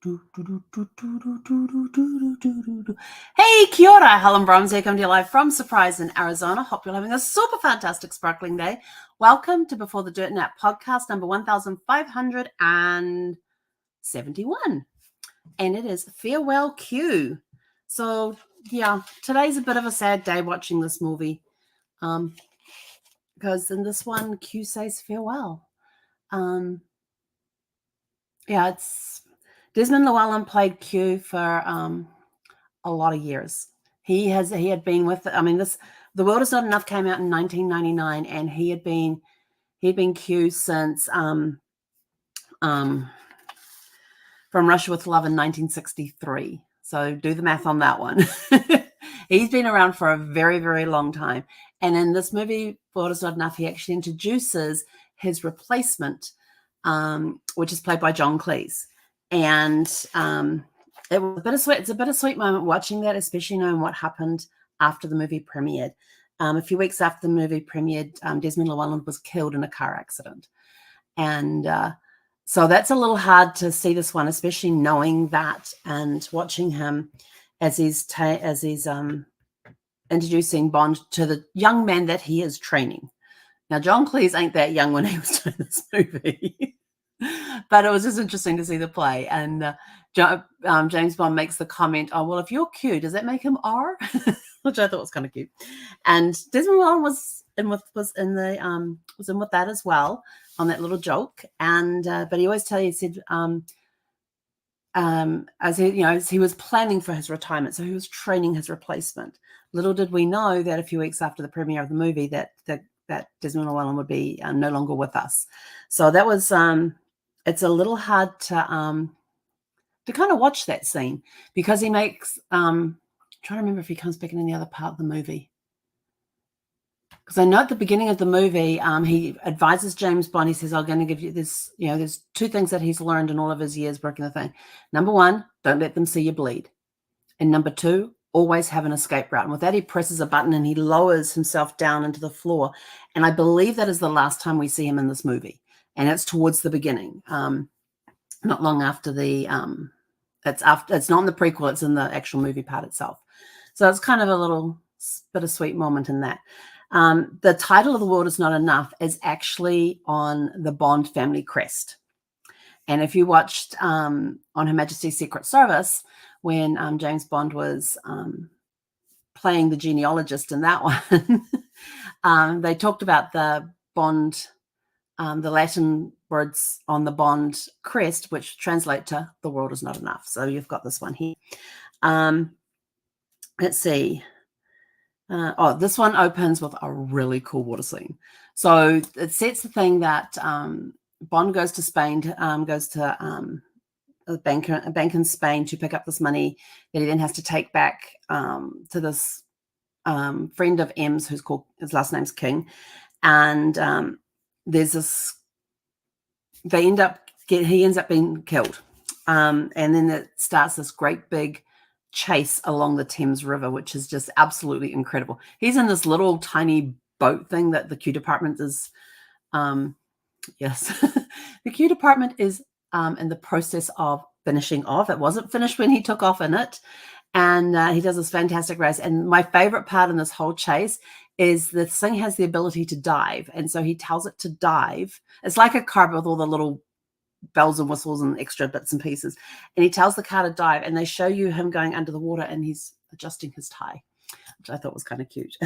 Hey, kia ora, Helen Brahms here, coming to you live from Surprise in Arizona. Hope you're having a super fantastic sparkling day. Welcome to Before the Dirt Nap podcast number 1571. And it is Farewell Q. So, yeah, today's a bit of a sad day watching this movie. Because in this one, Q says farewell. It's Desmond Llewellyn played Q for a lot of years. He had been with, The World Is Not Enough came out in 1999, and he'd been Q since From Russia with Love in 1963. So do the math on that one. He's been around for a very, very long time. And in this movie, World Is Not Enough, he actually introduces his replacement, which is played by John Cleese. And it was bittersweet. It's a bittersweet moment watching that, especially knowing what happened after the movie premiered. A few weeks after the movie premiered, Desmond Llewellyn was killed in a car accident. And so that's a little hard to see this one, especially knowing that and watching him as he's introducing Bond to the young man that he is training. Now, John Cleese ain't that young when he was doing this movie. But it was just interesting to see the play. And James Bond makes the comment, "Oh, well, if you're Q, does that make him R?" Which I thought was kind of cute. And Desmond Llewellyn was in with that as well, on that little joke. And but he always said as he was planning for his retirement, so he was training his replacement. Little did we know that a few weeks after the premiere of the movie that Desmond Llewellyn would be no longer with us. So that was it's a little hard to kind of watch that scene, because he makes I'm trying to remember if he comes back in any other part of the movie. Because I know at the beginning of the movie, he advises James Bond. He says, "I'm going to give you this, there's two things that he's learned in all of his years working the thing. Number one, don't let them see you bleed. And number two, always have an escape route." And with that, he presses a button and he lowers himself down into the floor. And I believe that is the last time we see him in this movie. And it's towards the beginning, not long after the, it's not in the prequel, it's in the actual movie part itself. So it's kind of a little bittersweet moment in that. The title of The World Is Not Enough is actually on the Bond family crest. And if you watched on Her Majesty's Secret Service, when James Bond was playing the genealogist in that one, they talked about the Bond, the Latin words on the Bond crest, which translate to "the world is not enough." So you've got this one here. Let's see. This one opens with a really cool water scene. So it sets the thing that Bond goes to Spain, goes to a bank in Spain to pick up this money that he then has to take back to this friend of M's, his last name's King. And there's this, he ends up being killed. And then it starts this great big chase along the Thames River, which is just absolutely incredible. He's in this little tiny boat thing that the Q department is, yes, the Q department is in the process of finishing off. It wasn't finished when he took off in it. And he does this fantastic race. And my favorite part in this whole chase is the thing has the ability to dive. And so he tells it to dive. It's like a car with all the little bells and whistles and extra bits and pieces. And he tells the car to dive, and they show you him going under the water and he's adjusting his tie, which I thought was kind of cute.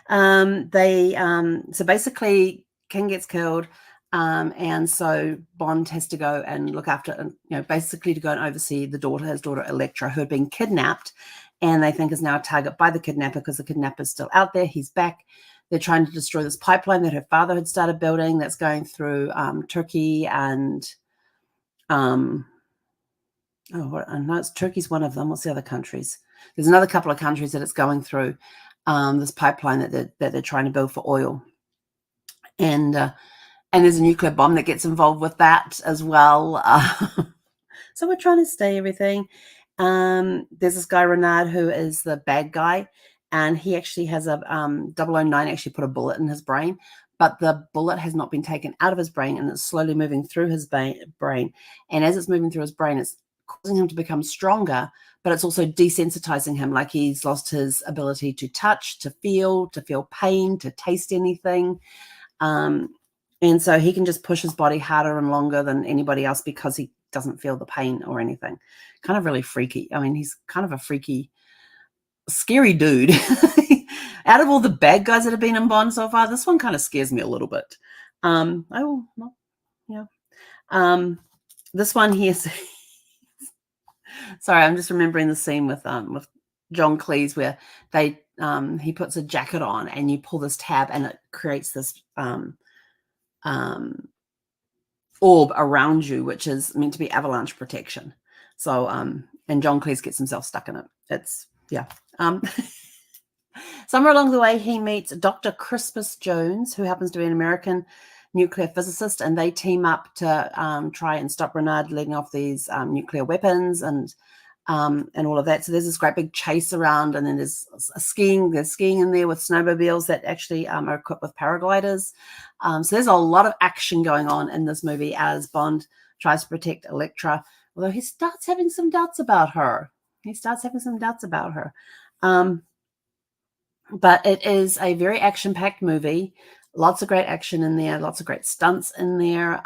So basically King gets killed. And so Bond has to go and look after, basically to go and oversee his daughter Electra, who had been kidnapped, and they think is now a target by the kidnapper because the kidnapper is still out there. He's back. They're trying to destroy this pipeline that her father had started building that's going through Turkey and no, it's Turkey's one of them. What's the other countries? There's another couple of countries that it's going through, this pipeline that they're trying to build for oil. And there's a nuclear bomb that gets involved with that as well. So we're trying to stay everything. There's this guy, Renard, who is the bad guy. And he actually has a 009 actually put a bullet in his brain. but the bullet has not been taken out of his brain, and it's slowly moving through his brain. And as it's moving through his brain, it's causing him to become stronger, but it's also desensitizing him. Like he's lost his ability to touch, to feel pain, to taste anything. And so he can just push his body harder and longer than anybody else because he doesn't feel the pain or anything. Kind of really freaky. I mean, he's kind of a freaky, scary dude. Out of all the bad guys that have been in Bond so far, this one kind of scares me a little bit. This one here. Sorry, I'm just remembering the scene with John Cleese where he puts a jacket on and you pull this tab and it creates this orb around you, which is meant to be avalanche protection. So and John Cleese gets himself stuck in it. It's somewhere along the way he meets Dr. Crispus Jones, who happens to be an American nuclear physicist, and they team up to try and stop Renard letting off these nuclear weapons and all of that. So there's this great big chase around, and then there's skiing in there with snowmobiles that actually are equipped with paragliders. So there's a lot of action going on in this movie as Bond tries to protect Electra, although he starts having some doubts about her. But it is a very action-packed movie. Lots of great action in there. Lots of great stunts in there.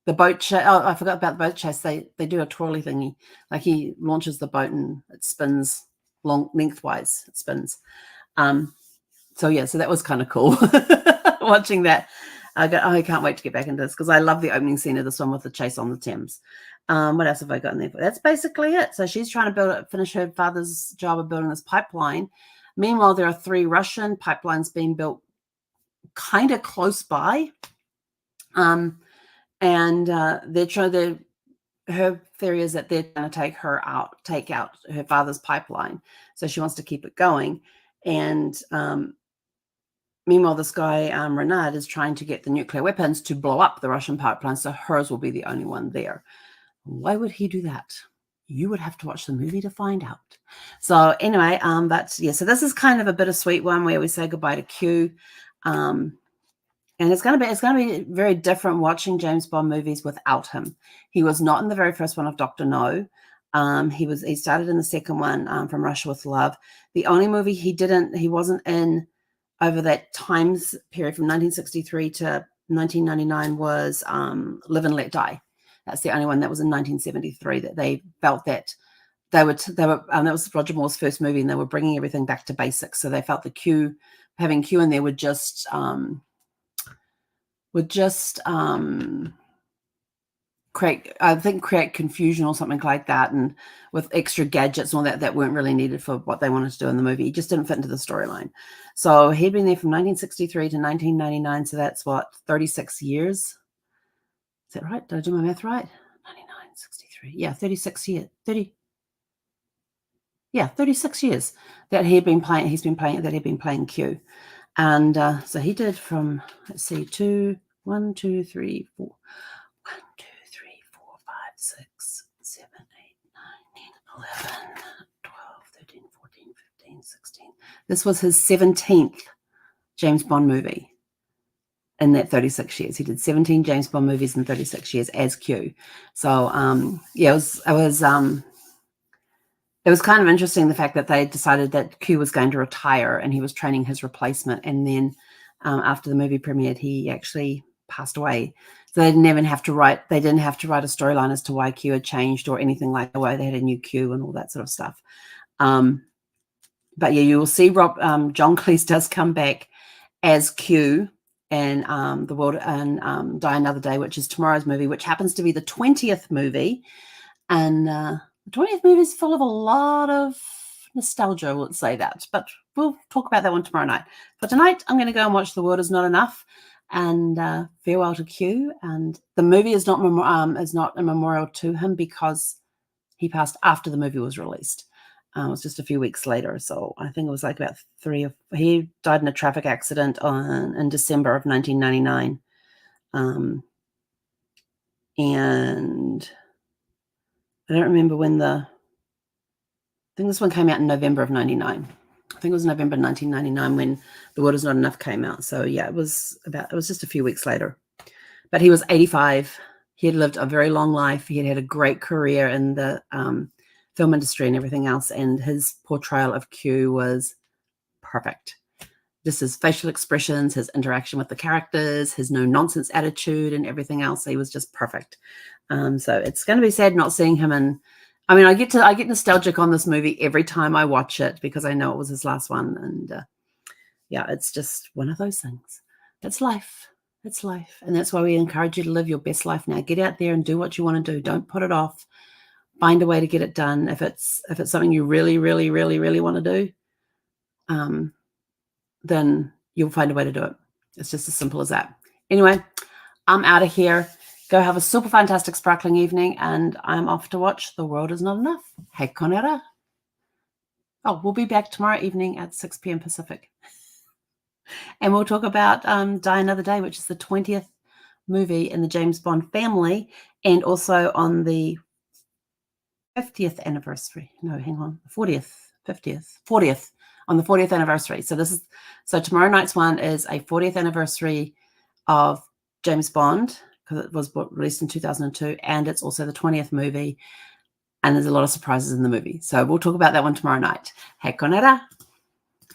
The boat chase. Oh, I forgot about the boat chase. They do a twirly thingy. Like he launches the boat and it spins lengthwise. It spins. So that was kind of cool watching that. I can't wait to get back into this because I love the opening scene of this one with the chase on the Thames. What else have I got in there? That's basically it. So she's trying to finish her father's job of building this pipeline. Meanwhile, there are 3 Russian pipelines being built kind of close by. And they're trying her theory is that they're going to take out her father's pipeline. So she wants to keep it going. And meanwhile, this guy, Renard, is trying to get the nuclear weapons to blow up the Russian pipeline. So hers will be the only one there. Why would he do that? You would have to watch the movie to find out. So anyway, so this is kind of a bittersweet one where we say goodbye to Q. And it's going to be very different watching James Bond movies without him. He was not in the very first one of Dr. No. He started in the second one, From Russia with Love. The only movie he wasn't in over that times period from 1963 to 1999 was Live and Let Die. That's the only one that was in 1973 that they felt that that was Roger Moore's first movie, and they were bringing everything back to basics. So they felt having Q in there would just create confusion or something like that, and with extra gadgets and all that weren't really needed for what they wanted to do in the movie. He just didn't fit into the storyline. So he'd been there from 1963 to 1999. So that's 36 years. Is that right? Did I do my math right? 99, 63. Yeah, 36 years. 36 years that he'd been playing Q. And so he did from, let's see, 1, 2, 3, 4. 1, 2, 3, 4, 5, 6, 7, 8, 9, 10, 11, 12, 13, 14, 15, 16. This was his 17th James Bond movie. In that 36 years, he did 17 James Bond movies in 36 years as Q. So it was kind of interesting the fact that they decided that Q was going to retire and he was training his replacement. And then after the movie premiered, he actually passed away. So they didn't have to write a storyline as to why Q had changed or anything like the way they had a new Q and all that sort of stuff. But yeah, you will see John Cleese does come back as Q and The World and Die Another Day, which is tomorrow's movie, which happens to be the 20th movie. And the 20th movie is full of a lot of nostalgia, let's say that. But we'll talk about that one tomorrow night. For tonight, I'm going to go and watch The World Is Not Enough and farewell to Q. And the movie is not a memorial to him because he passed after the movie was released. It was just a few weeks later. So I think it was like about he died in a traffic accident in December of 1999. And I don't remember I think this one came out in November of 99. I think it was November 1999 when The World Is Not Enough came out. So yeah, it was just a few weeks later. But he was 85. He had lived a very long life. He had had a great career in the film industry and everything else. And his portrayal of Q was perfect. Just his facial expressions, his interaction with the characters, his no-nonsense attitude and everything else. He was just perfect. So it's going to be sad not seeing him in. I mean, I get nostalgic on this movie every time I watch it because I know it was his last one. And yeah, it's just one of those things. It's life. It's life. And that's why we encourage you to live your best life now. Get out there and do what you want to do. Don't put it off. Find a way to get it done. If it's something you really, really, really, really want to do, then you'll find a way to do it. It's just as simple as that. Anyway, I'm out of here. Go have a super fantastic sparkling evening, and I'm off to watch The World Is Not Enough. Hei konera. Oh, we'll be back tomorrow evening at 6 p.m. Pacific. And we'll talk about Die Another Day, which is the 20th movie in the James Bond family, and also on the 50th anniversary. No, hang on. 40th on the 40th anniversary. So tomorrow night's one is a 40th anniversary of James Bond, because it was released in 2002, and it's also the 20th movie, and there's a lot of surprises in the movie. So we'll talk about that one tomorrow night. Hei konera.